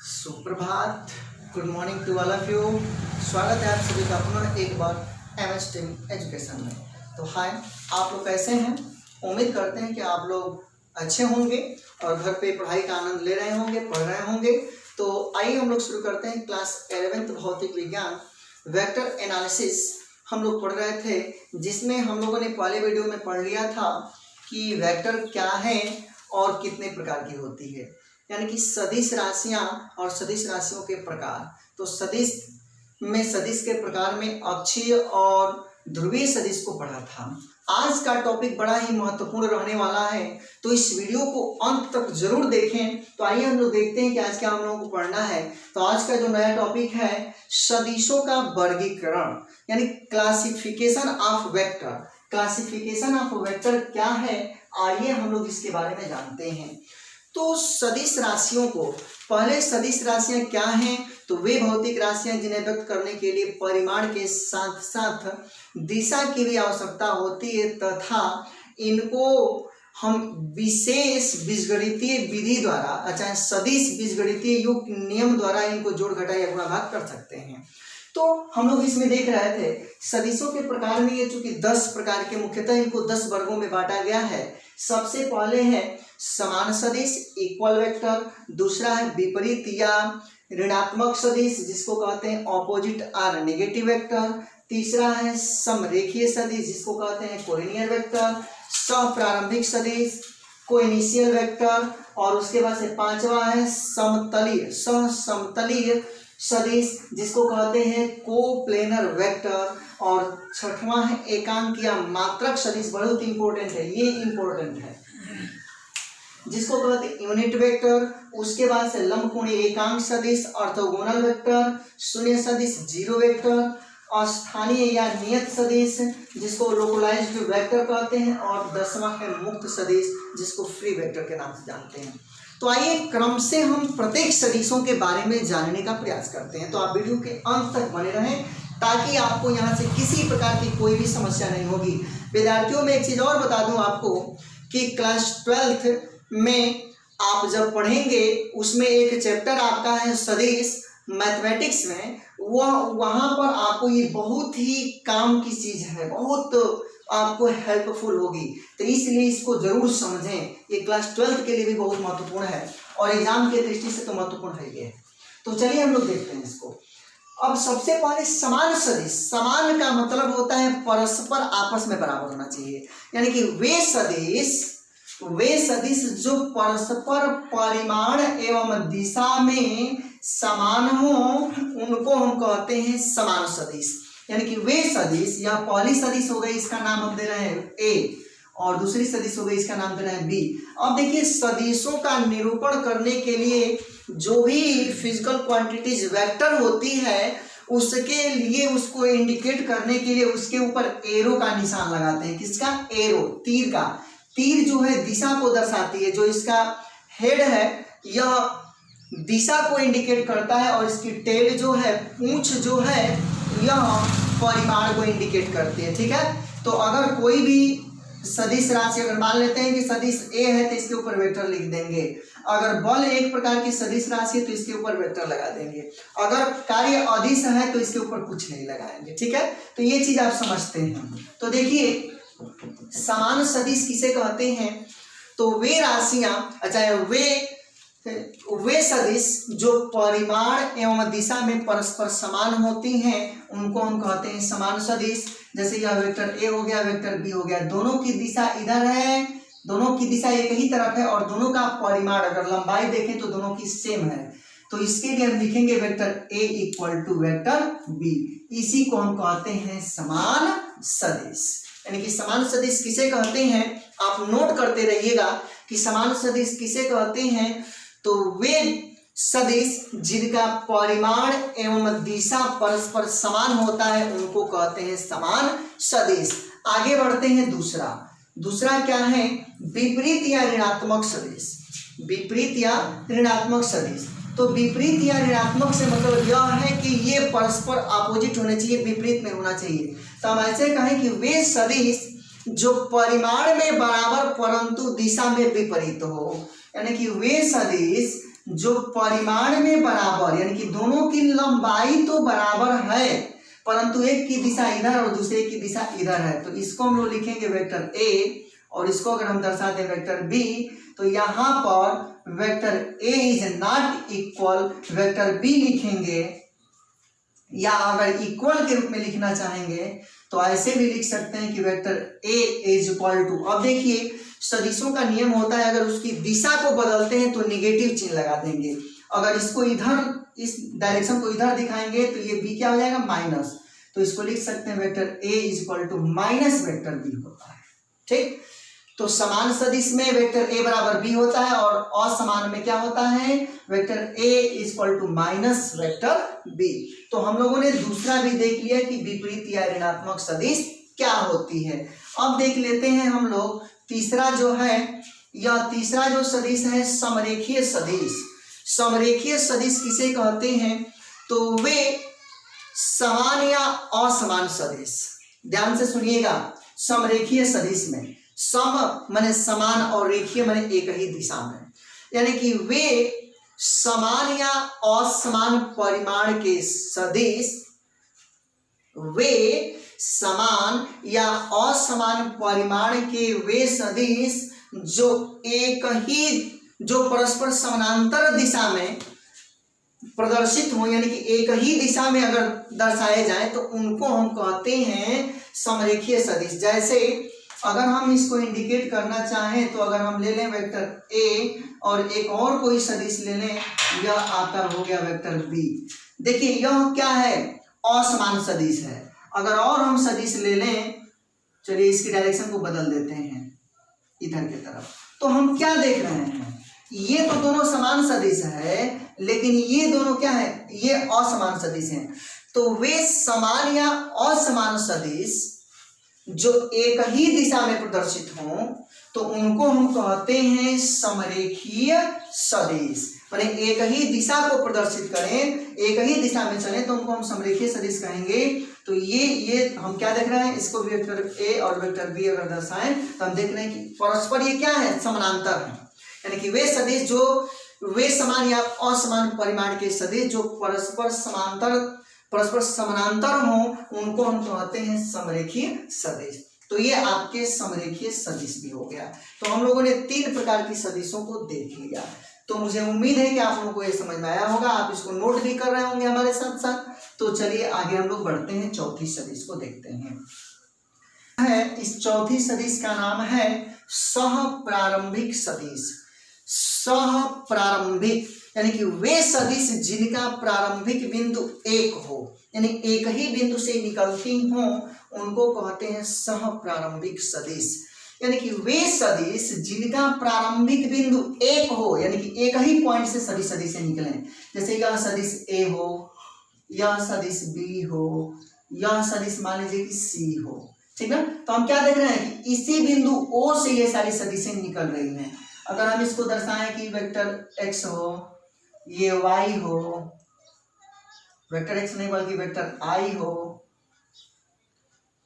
सुप्रभात, good morning to all of you. स्वागत है आप सभी का पुनः एक बार MS टीम एजुकेशन में। तो हाय, आप लोग कैसे हैं? उम्मीद करते हैं कि आप लोग अच्छे होंगे और घर पे पढ़ाई का आनंद ले रहे होंगे, पढ़ रहे होंगे। तो आइए हम लोग शुरू करते हैं। क्लास 11th भौतिक विज्ञान वेक्टर एनालिसिस हम लोग पढ़ रहे थे, जिसमें हम लोगों ने पहले वीडियो में पढ़ लिया था कि वेक्टर क्या है और कितने प्रकार की होती है, यानी कि सदिश राशियां और सदिश राशियों के प्रकार। तो सदिश के प्रकार में अक्षीय और ध्रुवीय सदिश को पढ़ा था। आज का टॉपिक बड़ा ही महत्वपूर्ण रहने वाला है, तो इस वीडियो को अंत तक जरूर देखें। तो आइए हम लोग देखते हैं कि आज क्या हम लोगों को पढ़ना है। तो आज का जो नया टॉपिक है सदिशों का वर्गीकरण, यानी classification of vector. Classification of vector क्या है, आइए हम लोग इसके बारे में जानते हैं। तो सदिश राशियों को, पहले सदिश राशियां क्या हैं? तो वे भौतिक राशियां जिन्हें व्यक्त करने के लिए परिमाण के साथ साथ दिशा की भी आवश्यकता होती है, तथा इनको हम विशेष बीजगणितीय विधि द्वारा, चाहे सदिश बीजगणितीय युक्त नियम द्वारा इनको जोड़ घटा या गुणा भाग कर सकते हैं। तो हम लोग इसमें देख रहे थे सदिशों के प्रकार में ये चूंकि 10 प्रकार के, मुख्यतः इनको 10 वर्गों में बांटा गया है। सबसे पहले है समान सदिश, इक्वल वेक्टर। दूसरा है विपरीत या ऋणात्मक सदिश, जिसको कहते हैं ऑपोजिट आर नेगेटिव वेक्टर। तीसरा है समरेखीय सदिश, जिसको कहते हैं कोलिनियर वेक्टर। सहप्रारंभिक सदिश, कोइनिशियल वेक्टर। और उसके बाद से पांचवा है समतलीय, समतलीय सदिश, जिसको कहते हैं कोप्लेनर वेक्टर। और छठवां है एकांक या मात्रक सदिश, बहुत इंपॉर्टेंट है, ये इंपॉर्टेंट है, जिसको कहते हैं यूनिट वेक्टर। उसके बाद से लंबकोणीय एकांक सदिश, ऑर्थोगोनल वेक्टर, शून्य सदिश, जीरो वेक्टर, अस्थानीय या नियत सदिश, जिसको लोकलाइज्ड वेक्टर कहते हैं। और 10वां है मुक्त सदिश, जिसको फ्री वेक्टर के नाम से जानते हैं। तो आइए क्रम से हम प्रत्येक सदिशों के बारे में जानने का प्रयास करते हैं। तो आप वीडियो के अंत तक बने रहें, ताकि आपको यहाँ से किसी प्रकार की कोई भी समस्या नहीं होगी। विद्यार्थियों में एक चीज़ और बता दूं आपको कि क्लास 12th में आप जब पढ़ेंगे, उसमें एक चैप्टर आपका है सदिश मैथमेटिक्स में, वहाँ पर आपको ये बहुत ही काम की चीज़ है, बहुत आपको हेल्पफुल होगी। तो इसलिए इसको जरूर समझें, ये क्लास 12th के लिए भी बहुत महत्वपूर्ण है और एग्जाम के दृष्टि से तो महत्वपूर्ण है ये। तो चलिए हम लोग देखते हैं इसको। अब सबसे पहले समान सदिश। समान का मतलब होता है परस्पर आपस में बराबर होना चाहिए, यानी कि वे सदिश जो परस्पर परिमाण एवं दिशा में समान हो, उनको हम कहते हैं समान सदिश। यानी कि वे सदिश, या पहली सदिश हो गई, इसका नाम हम दे रहे हैं ए, और दूसरी सदिश हो गई, इसका नाम दे रहे हैं बी। अब देखिए, सदिशों का निरूपण करने के लिए जो भी फिजिकल क्वांटिटीज वेक्टर होती है, उसके लिए उसको इंडिकेट करने के लिए उसके ऊपर एरो का निशान लगाते हैं। किसका? एरो, तीर का। तीर जो है दिशा को दर्शाती है, जो इसका हेड है यह दिशा को इंडिकेट करता है, और इसकी टेल जो है, पूंछ जो है, यह परिमाण को इंडिकेट करती है। ठीक है, तो अगर कोई भी सदिश राशि, अगर मान लेते हैं कि सदिश ए है, तो इसके ऊपर वेक्टर लिख देंगे। अगर बल एक प्रकार की सदिश राशि है, तो इसके ऊपर वेक्टर लगा देंगे। अगर कार्य अदिश है, तो इसके ऊपर कुछ नहीं लगाएंगे। ठीक है, तो ये चीज आप समझते हैं। तो देखिए, समान सदिश किसे कहते हैं? तो वे राशियां, वे सदिश जो परिमाण एवं दिशा में परस्पर समान होती हैं, उनको हम कहते हैं समान सदिश। जैसे यह वेक्टर ए हो गया, वेक्टर बी हो गया, दोनों की दिशा इधर है, दोनों की दिशा एक ही तरफ है, और दोनों का परिमाण अगर लंबाई देखें तो दोनों की सेम है। तो इसके लिए हम लिखेंगे vector A equal to vector B. इसी को हम कहते हैं समान सदिश। यानी कि समान सदिश किसे कहते हैं, आप नोट करते रहिएगा कि समान सदिश किसे कहते हैं। तो वे सदिश जिनका परिमाण एवं दिशा परस्पर समान होता है, उनको कहते हैं समान सदिश। आगे बढ़ते हैं। दूसरा क्या है? विपरीत या ऋणात्मक सदिश। विपरीत या ऋणात्मक सदिश। तो विपरीत या ऋणात्मक से मतलब यह है कि ये परस्पर अपोजिट होने चाहिए, विपरीत में होना चाहिए। तो हम ऐसे कहें कि वे सदिश जो परिमाण में बराबर परंतु दिशा में विपरीत हो, यानी कि वे सदिश जो परिमाण में बराबर, यानी कि दोनों की लंबाई तो बराबर है परंतु एक की दिशा इधर और दूसरे की दिशा इधर है, तो इसको हम लोग लिखेंगे वेक्टर ए, और इसको अगर हम दर्शा दें वेक्टर बी, तो यहाँ पर vector A is not equal vector B लिखेंगे, या अगर इक्वल के रूप में लिखना चाहेंगे तो ऐसे भी लिख सकते हैं कि vector A is equal to, अब देखिए सदिशों का नियम होता है अगर उसकी दिशा को बदलते हैं तो निगेटिव चिन्ह लगा देंगे, अगर इसको इधर इस डायरेक्शन को इधर दिखाएंगे तो ये बी क्या हो जाएगा माइनस, तो इसको लिख सकते हैं vector A is equal to minus vector B होता है। ठीक, तो समान सदिश में वेक्टर ए बराबर बी होता है और असमान में क्या होता है vector A is equal to minus vector B. तो हम लोगों ने दूसरा भी देख लिया कि विपरीत या ऋणात्मक सदिश क्या होती है। अब देख लेते हैं हम लोग तीसरा जो है, यह तीसरा जो सदिश है समरेखीय सदिश। समरेखीय सदिश किसे कहते हैं, तो वे समान या असमान सदिश, ध्यान से सुनिएगा, समरेखीय सदिश में सम माने समान और रेखीय माने एक ही दिशा में, यानी कि वे समान या असमान परिमाण के सदिश, वे समान या असमान परिमाण के वे सदिश जो एक ही, जो परस्पर समानांतर दिशा में प्रदर्शित हो, यानी कि एक ही दिशा में अगर दर्शाए जाए तो उनको हम कहते हैं समरेखीय सदिश। जैसे अगर हम इसको इंडिकेट करना चाहें तो अगर हम ले लें वेक्टर ए और एक और कोई सदिश ले लें, यह आपका हो गया वेक्टर बी। देखिए यह क्या है, असमान सदिश है। अगर और हम सदिश ले लें, चलिए इसकी डायरेक्शन को बदल देते हैं इधर की तरफ, तो हम क्या देख रहे हैं, ये तो दोनों समान सदिश है लेकिन ये दोनों क्या है, ये असमान सदिश हैं। तो वे समान या असमान सदिश जो एक ही दिशा में प्रदर्शित हों तो उनको हम कहते हैं समरेखीय सदिश। माने एक ही दिशा को प्रदर्शित करें, एक ही दिशा में चलें तो उनको हम समरेखीय सदिश कहेंगे। तो ये हम क्या देख रहे हैं, इसको भी वेक्टर ए और वेक्टर बी अगर दर्शाएं तो हम देख रहे हैं कि परस्पर ये क्या है, समानांतर है, यानी कि वे सदिश जो वे समान या असमान परिमाण के सदिश जो परस्पर समानांतर हो उनको हम कहते हैं समरेखीय सदिश। तो ये आपके समरेखीय सदिश भी हो गया। तो हम लोगों ने 3 प्रकार की सदिशों को देख लिया। तो मुझे उम्मीद है कि आप लोगों को ये समझ में आया होगा, आप इसको नोट भी कर रहे होंगे हमारे साथ साथ। तो चलिए आगे हम लोग बढ़ते हैं, चौथी सदिश को देखते हैं। इस चौथी सदिश का नाम है सह प्रारंभिक सदिश। सह प्रारंभिक यानी कि वे सदिश जिनका प्रारंभिक बिंदु एक हो, यानी एक ही बिंदु से निकलती हो, उनको कहते हैं सह प्रारंभिक सदिश। यानी कि वे सदिश जिनका प्रारंभिक बिंदु एक हो, यानी कि एक ही पॉइंट से सभी सदिशें निकलें। जैसे यह सदिश ए हो, यह सदिश बी हो, यह सदिश मान लीजिए कि सी हो, ठीक है। तो हम क्या देख रहे हैं कि इसी बिंदु ओ से ये सारी सदिशें निकल रही हैं। अगर हम इसको दर्शाएं कि वेक्टर एक्स हो, ये वाई हो, वेक्टर एक्स नहीं बल्कि वेक्टर आई हो,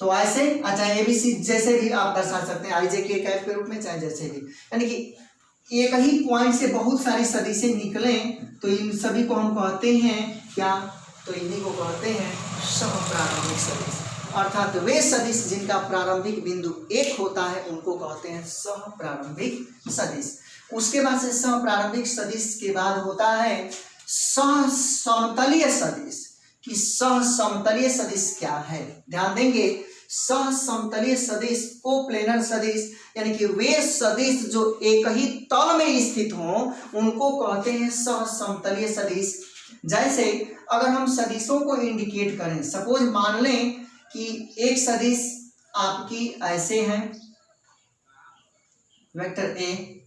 तो ऐसे अच्छा एबीसी जैसे भी आप दर्शा सकते हैं, आई जे के कैप के रूप में, चाहे जैसे भी, यानी कि एक ही पॉइंट से बहुत सारी सदिशें निकलें तो इन सभी को हम कहते हैं क्या, तो इन्हीं को कहते हैं सह प्रारंभिक सदिश। अर्थात वे सदिश जिनका प्रारंभिक बिंदु एक होता है उनको कहते हैं सह प्रारंभिक सदिश। उसके बाद से सह प्रारंभिक सदिश के बाद होता है सह समतलीय सदिश। कि सह समतलीय सदिश क्या है, ध्यान देंगे, सह समतलीय सदिश कोप्लेनर सदिश, यानी कि वे सदिश जो एक ही तल में स्थित हों उनको कहते हैं सह समतलीय सदिश। जैसे अगर हम सदिशों को इंडिकेट करें, सपोज मान लें कि एक सदिश आपकी ऐसे है वेक्टर ए,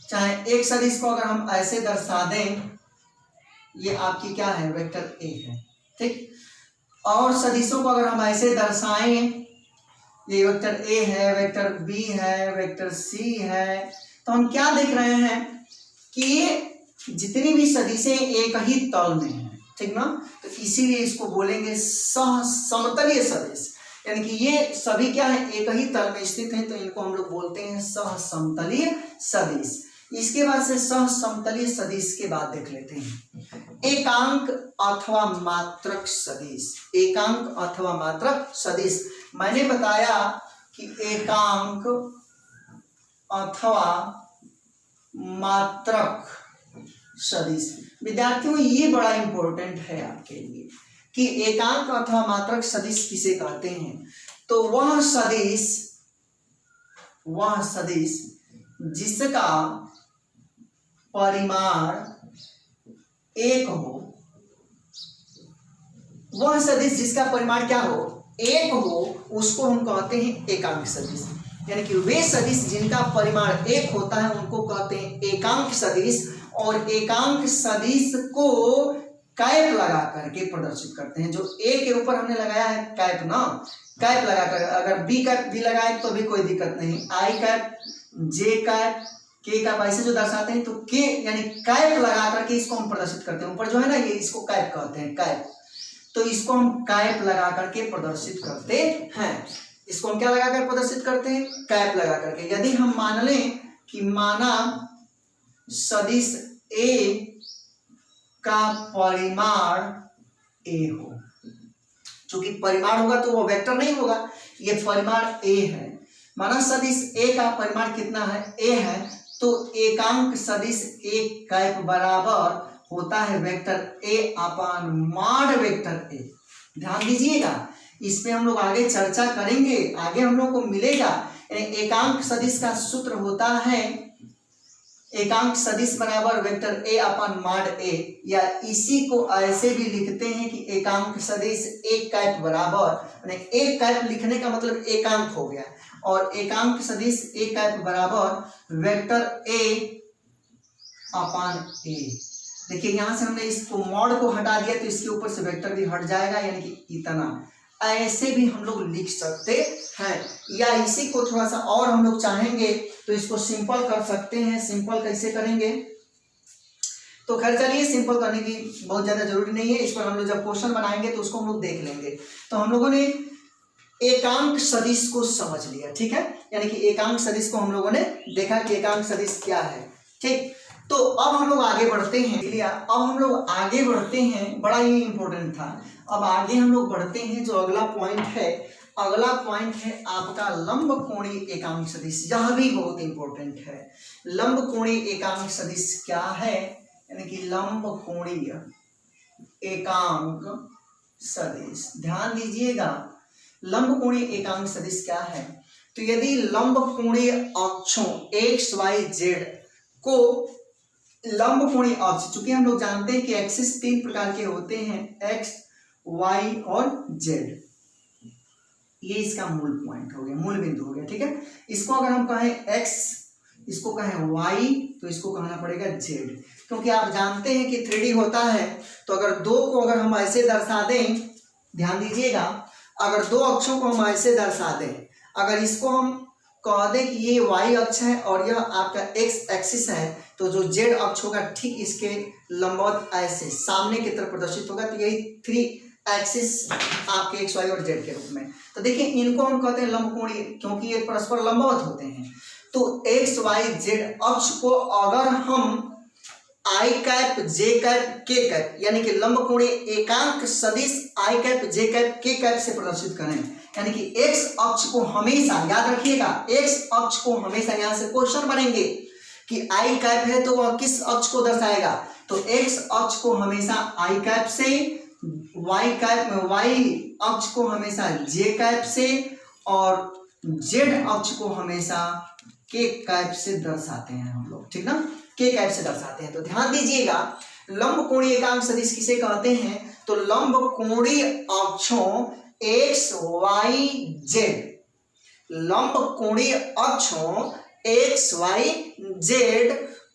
चाहे एक सदिश को अगर हम ऐसे दर्शा दें, ये आपकी क्या है, वेक्टर ए है, ठीक। और सदिशों को अगर हम ऐसे दर्शाएं, ये वेक्टर ए है, वेक्टर बी है, वेक्टर सी है, तो हम क्या देख रहे हैं कि ये जितनी भी सदिशें एक ही तल में हैं, ठीक ना। तो इसीलिए इसको बोलेंगे सह समतलीय सदिश, यानी कि ये सभी क्या है, एक ही तल में स्थित हैं, तो इनको हम लोग बोलते हैं सह समतलीय सदिश। इसके बाद से सहसमतलीय सदिश के बाद देख लेते हैं। एकांक अथवा मात्रक सदिश। एकांक अथवा मात्रक सदिश, मैंने बताया कि एकांक अथवा मात्रक सदिश, विद्यार्थियों ये बड़ा इंपॉर्टेंट है आपके लिए कि एकांक अथवा मात्रक सदिश किसे कहते हैं। तो वह सदिश जिसका परिमाण एक हो, वह सदिश जिसका परिमाण क्या हो, एक हो, उसको हम कहते हैं एकांक सदिश। यानी कि वे सदिश जिनका परिमाण एक होता है उनको कहते हैं एकांक सदिश। और एकांक सदिश को कैप लगा करके प्रदर्शित करते हैं। जो ए के ऊपर हमने लगाया है कैप ना, कैप लगाकर, अगर बी कैप भी लगाए तो भी कोई दिक्कत नहीं, आई कैप, जे कैप, के कैप, ऐसे जो दर्शाते हैं तो के यानी कैप लगा करके इसको हम प्रदर्शित करते हैं। ऊपर जो है ना ये, इसको कैप कहते हैं, कैप। तो इसको हम कैप लगा करके प्रदर्शित करते हैं। इसको हम क्या लगाकर प्रदर्शित करते हैं, कैप लगा करके। यदि हम मान लें कि माना सदिश ए का परिमाण ए हो, चूंकि परिमाण होगा तो वो वेक्टर नहीं होगा, ये परिमाण ए है। माना सदिश ए का परिमाण कितना है, ए है, तो एकांक सदिश ए कैप बराबर होता है vector A upon mod vector A. ध्यान दीजिएगा, इस पे हम लोग आगे चर्चा करेंगे, आगे हम लोग को मिलेगा। एकांक सदिश का सूत्र होता है एकांक सदिश बराबर वेक्टर ए अपन मॉड ए, या इसी को ऐसे भी लिखते हैं कि एकांक सदिश एक कैप बराबर, एक कैप लिखने का मतलब एकांक हो गया, और एकांक सदिश एक कैप बराबर वेक्टर ए अपन ए। देखिए यहां से हमने इसको मॉड को हटा दिया तो इसके ऊपर से वेक्टर भी हट जाएगा, यानी कि इतना। ऐसे भी हम लोग लिख सकते हैं, या इसी को थोड़ा सा और हम लोग चाहेंगे तो इसको सिंपल कर सकते हैं। सिंपल कैसे करेंगे, तो खैर चलिए, सिंपल करने की बहुत ज्यादा जरूरी नहीं है, इस पर हम लोग जब क्वेश्चन बनाएंगे तो उसको हम लोग देख लेंगे। तो हम लोगों ने एकांक सदिश को समझ लिया, ठीक है, यानी कि एकांक सदिश को हम लोगों ने देखा कि एकांक सदिश क्या है, ठीक। तो अब हम लोग आगे बढ़ते हैं, अब हम लोग आगे बढ़ते हैं, बड़ा ही इंपॉर्टेंट था। अब आगे हम लोग बढ़ते हैं, जो अगला पॉइंट है, अगला पॉइंट है आपका लंब कोणीय एकांक सदिश। यह भी बहुत इंपॉर्टेंट है। लंब कोणीय एकांक सदिश क्या है, यानी कि लंब कोणीय एकांक सदिश। ध्यान दीजिएगा, लंब कोणीय एकांक सदिश क्या है। तो यदि लंब कोणीय अक्षों एक्स वाई जेड को, लंब कोणीय अक्ष, चूंकि हम लोग जानते हैं कि एक्सिस तीन प्रकार के होते हैं, एक्स, वाई और जेड। ये इसका मूल पॉइंट हो गया, मूल बिंदु हो गया, ठीक है। इसको अगर हम कहें एक्स, इसको कहें वाई, तो इसको कहना पड़ेगा जेड, क्योंकि आप जानते हैं कि 3D होता है। तो अगर दो को अगर हम ऐसे दर्शा दें, ध्यान दीजिएगा, अगर दो अक्षों को हम ऐसे दर्शा दें, अगर इसको हम कह दें कि ये वाई अक्ष है और यह आपका एक्स एक्सिस है, तो जो जेड अक्ष होगा ठीक इसके लंबवत ऐसे सामने की तरफ प्रदर्शित होगा। तो यही 3 एक्सिस आपके एक्स वाई और जेड के रूप में। तो देखिए इनको हम कहते हैं लंब कोणीय, क्योंकि ये परस्पर लंबवत होते हैं। तो एक्स वाई जेड अक्ष को अगर हम आई कैप जे कैप के कैप, यानी कि लंब कोणीय एकांक सदिश आई कैप जे कैप के कैप से प्रदर्शित करें, यानी कि एक्स अक्ष को हमेशा याद रखिएगा, एक्स अक्ष को हमेशा, यहां से क्वेश्चन बनेंगे कि आई कैप है तो वह किस अक्ष को दर्शाएगा, तो एक्स अक्ष को हमेशा आई कैप से, वाई अक्ष को हमेशा जे कैप से, और जेड अक्ष को हमेशा के कैप से दर्शाते हैं हम लोग, ठीक ना, के कैप से दर्शाते हैं। तो ध्यान दीजिएगा, लंब कोणीय एकांक सदिश किसे कहते हैं, तो लंब कोणीय अक्षों एक्स वाई जेड, लंब कोणीय अक्षों एक्स वाई जेड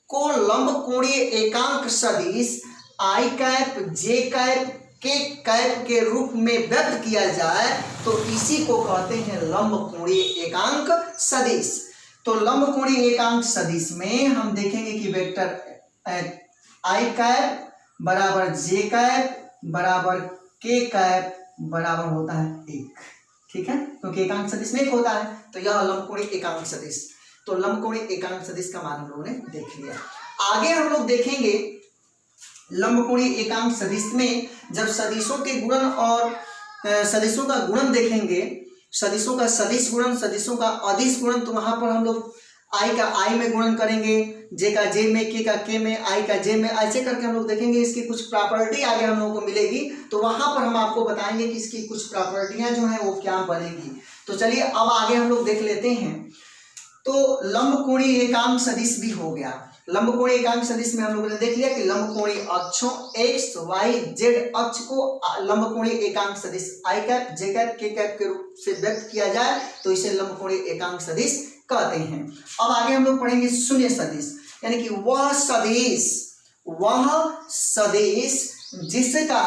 को लंब कोणीय एकांक सदिश आई कैप जे कैप के कैप के रूप में व्यक्त किया जाए तो इसी को कहते हैं लंब कोणीय एकांक सदिश। तो लंब कोणीय एकांक सदिश में हम देखेंगे कि वेक्टर आई कैप बराबर जे कैप बराबर के कैप बराबर होता है 1, ठीक है, क्योंकि एकांक सदिश में 1 होता है, तो यह लंब कोणीय एकांक सदिश। तो लंबकोणीय एकांक सदिश का मान हम लोगों ने देख लिया। आगे हम लोग देखेंगे लंबकोणीय एकांक सदिश में जब सदिशों के गुणन और सदिशों का गुणन देखेंगे, सदिशों का सदिश गुणन, सदिशों का अदिश गुणन, तो वहां पर हम लोग आई का आई में गुणन करेंगे, जे का जे में, के का के में, आई का जे में, ऐसे करके हम लोग देखेंगे इसकी कुछ प्रॉपर्टी आगे हम लोगों को मिलेगी। तो वहां पर हम आपको बताएंगे कि इसकी कुछ प्रॉपर्टियां जो है वो क्या बनेगी। तो चलिए अब आगे हम लोग देख लेते हैं। तो लंबकोणीय एकांक सदिश भी हो गया। लंबकोणीय एकांक सदिश में हम लोगों ने देख लिया कि लंबकोणीय अक्षों एक्स वाई जेड अक्ष को लंबकोणीय एकांक सदिश आई कैप जे कैप के कैप के रूप से व्यक्त किया जाए तो इसे लंबकोणीय एकांक सदिश कहते हैं। अब आगे हम लोग पढ़ेंगे शून्य सदिश, यानी कि वह सदिश जिसका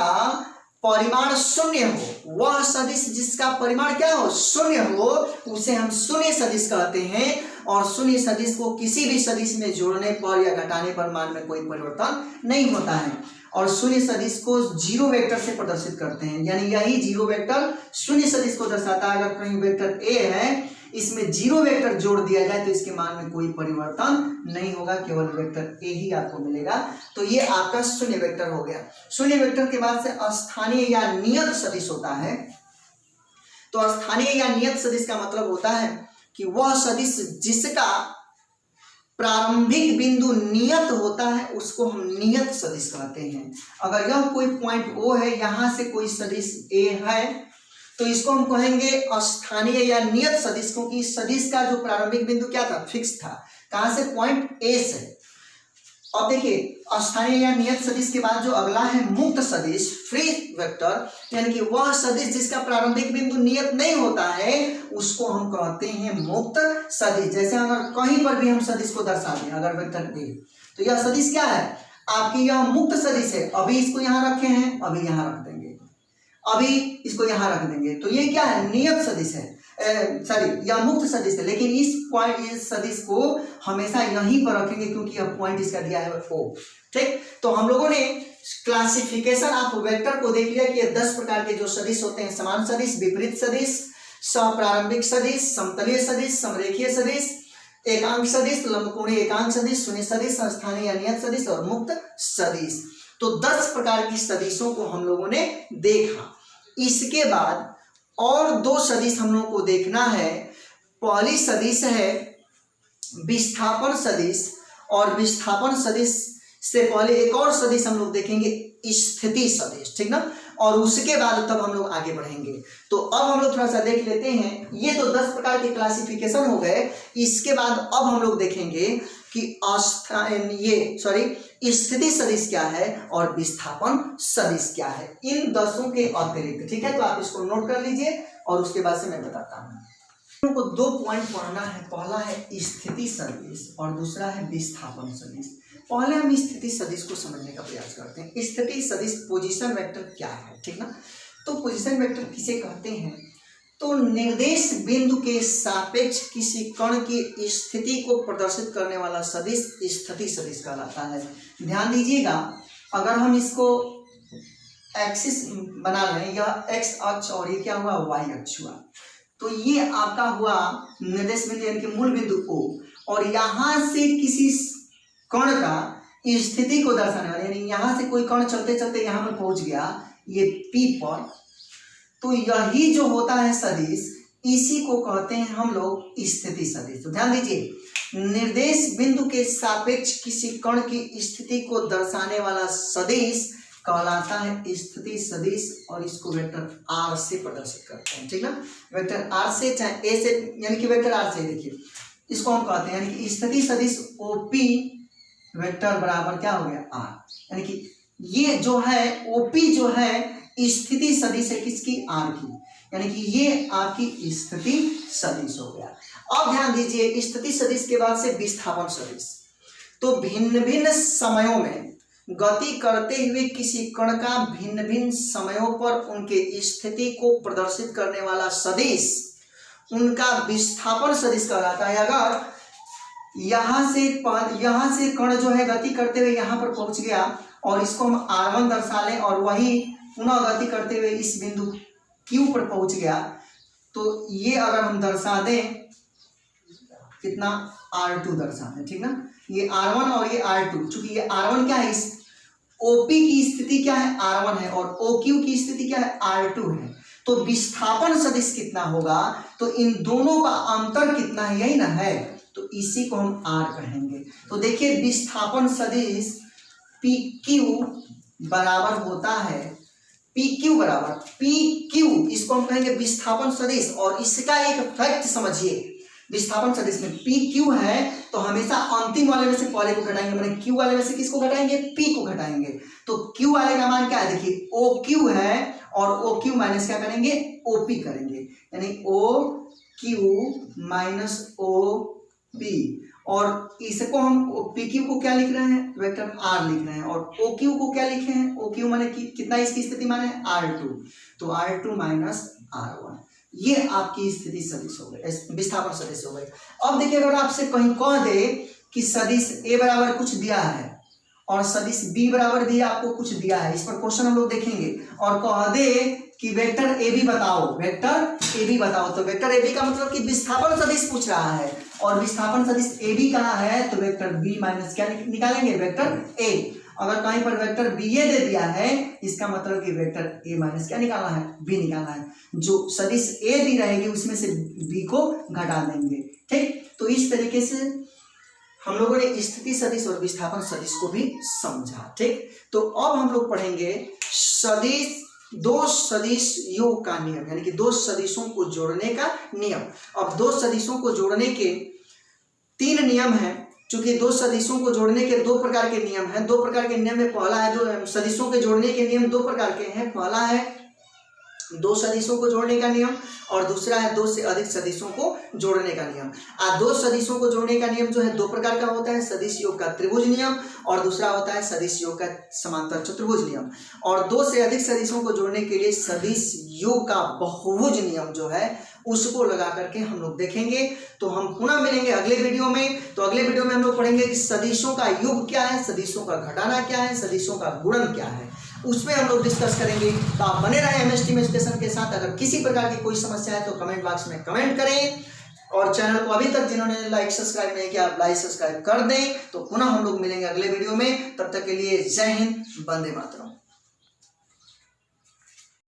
परिमाण शून्य हो, वह सदिश जिसका परिमाण क्या हो, शून्य हो, उसे हम शून्य सदिश कहते हैं। और शून्य सदिश को किसी भी सदिश में जोड़ने पर या घटाने पर मान में कोई परिवर्तन नहीं होता है। और शून्य सदिश को जीरो वेक्टर से प्रदर्शित करते हैं, यानी यही जीरो वेक्टर शून्य सदिश को दर्शाता है। अगर कहीं वेक्टर ए है, इसमें जीरो वेक्टर जोड़ दिया जाए तो इसके मान में कोई परिवर्तन नहीं होगा, केवल वेक्टर ए ही आपको मिलेगा। तो ये आपका शून्य वेक्टर हो गया। शून्य वेक्टर के बाद से स्थानीय या नियत सदिश होता है। तो स्थानीय या नियत सदिश का मतलब होता है कि वह सदिश जिसका प्रारंभिक बिंदु नियत होता है उसको हम नियत सदिश कहते हैं। अगर यह कोई पॉइंट ओ है, यहां से कोई सदिश ए है, तो इसको हम कहेंगे स्थानीय या नियत सदिश, क्योंकि सदिश का जो प्रारंभिक बिंदु क्या था, फिक्स था। कहां से, पॉइंट ए से। अब देखिए स्थानीय या नियत सदिश के बाद जो अगला है मुक्त सदिश, फ्री वेक्टर, यानी कि वह सदिश जिसका प्रारंभिक बिंदु नियत नहीं होता है उसको हम कहते हैं मुक्त सदिश। जैसे अगर कहीं पर भी हम सदिश को दर्शा दें, अगर वेक्टर ए, तो यह सदिश क्या है, आपकी यह मुक्त सदिश है। अभी इसको यहाँ रखे हैं, अभी यहाँ रख देंगे, अभी इसको यहाँ रख देंगे, तो ये क्या है, नियत सदिश है, सॉरी यह मुक्त सदिश है। लेकिन इस सदिश को हमेशा यहीं पर रखेंगे क्योंकि यह पॉइंट इसका दिया है ओ। ठीक, तो हम लोगों ने क्लासिफिकेशन ऑफ वेक्टर को देख लिया कि ये 10 प्रकार के जो सदिश होते हैं, समान सदिश, विपरीत सदिश, सप्रारंभिक सदिश, समतलीय सदिश, समरेखीय सदिश, एकांक सदिश, लंबकोणीय एकांक सदिश, शून्य सदिश, स्थानीय या नियत सदिश और मुक्त सदिश। तो 10 प्रकार की सदिशों को हम लोगों ने देखा। इसके बाद और 2 सदिश हम लोगों को देखना है। पहली सदिश है विस्थापन सदिश, और विस्थापन सदिश से पहले एक और सदिश हम लोग देखेंगे, स्थिति सदिश, ठीक ना। और उसके बाद तब हम लोग आगे बढ़ेंगे। तो अब हम लोग थोड़ा सा देख लेते हैं, ये तो 10 प्रकार के क्लासिफिकेशन हो गए। इसके बाद अब हम लोग देखेंगे कि स्थिति सदिश क्या है और विस्थापन सदिश क्या है, इन 10 के अतिरिक्त। ठीक है, तो आप इसको नोट कर लीजिए और उसके बाद से मैं बताता हूँ। को 2 पॉइंट पढ़ना है। पहला है स्थिति सदिश और दूसरा है विस्थापन सदिश। पहले हम स्थिति सदिश को समझने का प्रयास करते हैं। स्थिति सदिश पोजीशन वेक्टर क्या है, ठीक ना। तो पोजीशन वेक्टर किसे कहते हैं, तो निर्देश बिंदु के सापेक्ष किसी कण की स्थिति को प्रदर्शित करने वाला सदिश स्थिति सदिश कहलाता है। ध्यान दीजिएगा, अगर हम इसको एक्सिस बना लें, यह एक्स अक्ष और ये क्या हुआ, वाई अक्ष हुआ, तो ये आपका हुआ निर्देश बिंदु यानी कि मूल बिंदु O, और यहां से किसी कण का स्थिति को दर्शाने वाला, यानी यहां से कोई कण चलते चलते यहां पर पहुंच गया, ये P पर, तो यही जो होता है सदिश, इसी को कहते हैं हम लोग स्थिति सदिश। तो ध्यान दीजिए, निर्देश बिंदु के सापेक्ष किसी कण की स्थिति को दर्शाने वाला सदिश कहलाता है स्थिति सदिश, और इसको वेक्टर R से प्रदर्शित करते हैं, ठीक ना। वेक्टर R से चाहे A से, यानी कि वेक्टर R से, देखिए इसको हम कहते हैं, यानी कि स्थिति सदिश OP वेक्टर बराबर क्या हो गया, R, यानी कि ये जो है OP जो है स्थिति सदिश है किसकी, R की, यानी कि ये आपकी स्थिति सदिश हो गया। अब ध्यान दीजिए, स्थिति सदिश के बाद से विस्थापन सदिश। तो भिन्न भिन्न समयों में गति करते हुए किसी कण का भिन्न भिन्न समयों पर उनके स्थिति को प्रदर्शित करने वाला सदिश उनका विस्थापन सदिश कहलाता है। अगर यहाँ से कण जो है गति करते हुए यहाँ पर पहुंच गया और इसको हम R1 दर्शा लें, और वही पुनः गति करते हुए इस बिंदु Q पर पहुंच गया, तो ये अगर हम दर्शा दें कितना R2 दर्शाते हैं, ठीक ना। ये R1 और ये R2, चूंकि ये R1 क्या है, इस OP की स्थिति क्या है, R1 है, और OQ की स्थिति क्या है, R2 है। तो विस्थापन सदिश कितना होगा, तो इन दोनों का अंतर कितना है, यही ना है, तो इसी को हम R कहेंगे। तो देखिए विस्थापन सदिश PQ बराबर होता है, PQ बराबर PQ, इसको हम कहेंगे विस्थापन सदिश। और इसका एक फैक्ट समझिए, विस्थापन सदिश में PQ है तो हमेशा अंतिम वाले में से पहले को घटाएंगे, माने Q वाले में से किसको घटाएंगे, P को घटाएंगे। तो Q वाले का मान क्या है, देखिए OQ है, और OQ माइनस क्या करेंगे, OP करेंगे, यानी OQ माइनस OP। और इसको हम PQ को क्या लिख रहे हैं, वेक्टर R लिख रहे हैं, और OQ को क्या लिखे हैं, OQ माने कितना, इसकी स्थिति माने R2, तो R2 माइनस R1, ये आपकी स्थिति सदिश हो गई, विस्थापन सदिश हो गई। अब देखिए अगर आपसे कहीं कह दे कि सदिश A बराबर कुछ दिया है और सदिश B बराबर भी आपको कुछ दिया है, इस पर क्वेश्चन हम लोग देखेंगे, और कह दे कि वेक्टर AB बताओ, वेक्टर AB बताओ, तो वेक्टर AB का मतलब कि विस्थापन सदिश पूछ रहा है, और विस्थापन सदिश AB कहाँ है, तो वेक्टर B माइनस क्या निकालेंगे, वेक्टर A। अगर कहीं पर वेक्टर BA दे दिया है, इसका मतलब कि वेक्टर A माइनस क्या निकालना है, B निकालना है। जो सदिश A दी रहेगी उसमें से B को घटा देंगे, ठीक। तो इस तरीके से हम लोगों ने स्थिति सदिश और विस्थापन सदिश को भी समझा, ठीक। तो अब हम लोग पढ़ेंगे सदिश, दो सदिश योग का नियम, यानी कि दो सदिशों को जोड़ने का नियम। अब दो सदिशों को जोड़ने के 3 नियम हैं, चूंकि दो सदिशों को जोड़ने के 2 प्रकार के नियम हैं। 2 प्रकार के नियम में पहला है, दो सदिशों के जोड़ने के नियम 2 प्रकार के हैं। पहला है 2 सदिशों को जोड़ने का नियम, और दूसरा है 2 से अधिक सदिशों को जोड़ने का नियम। 2 सदिशों को जोड़ने का नियम जो है 2 प्रकार का होता है, सदिश योग का त्रिभुज नियम, और दूसरा होता है सदिश योग का समांतर चतुर्भुज नियम। और 2 से अधिक सदिशों को जोड़ने के लिए सदिश योग का बहुभुज नियम जो है उसको लगा करके हम लोग देखेंगे। तो हम पुनः मिलेंगे अगले वीडियो में। तो अगले वीडियो में हम लोग पढ़ेंगे कि सदिशों का योग क्या है, सदिशों का घटाना क्या है, सदिशों का गुणन क्या है, उसमें हम लोग डिस्कस करेंगे। तो आप बने रहें MS टीम एजुकेशन के साथ। अगर किसी प्रकार की कोई समस्या है तो कमेंट बॉक्स में कमेंट करें, और चैनल को अभी तक जिन्होंने लाइक सब्सक्राइब नहीं किया आप लाइक सब्सक्राइब कर दें। तो पुनः हम लोग मिलेंगे अगले वीडियो में, तब तक के लिए जय हिंद, वंदे मातरम।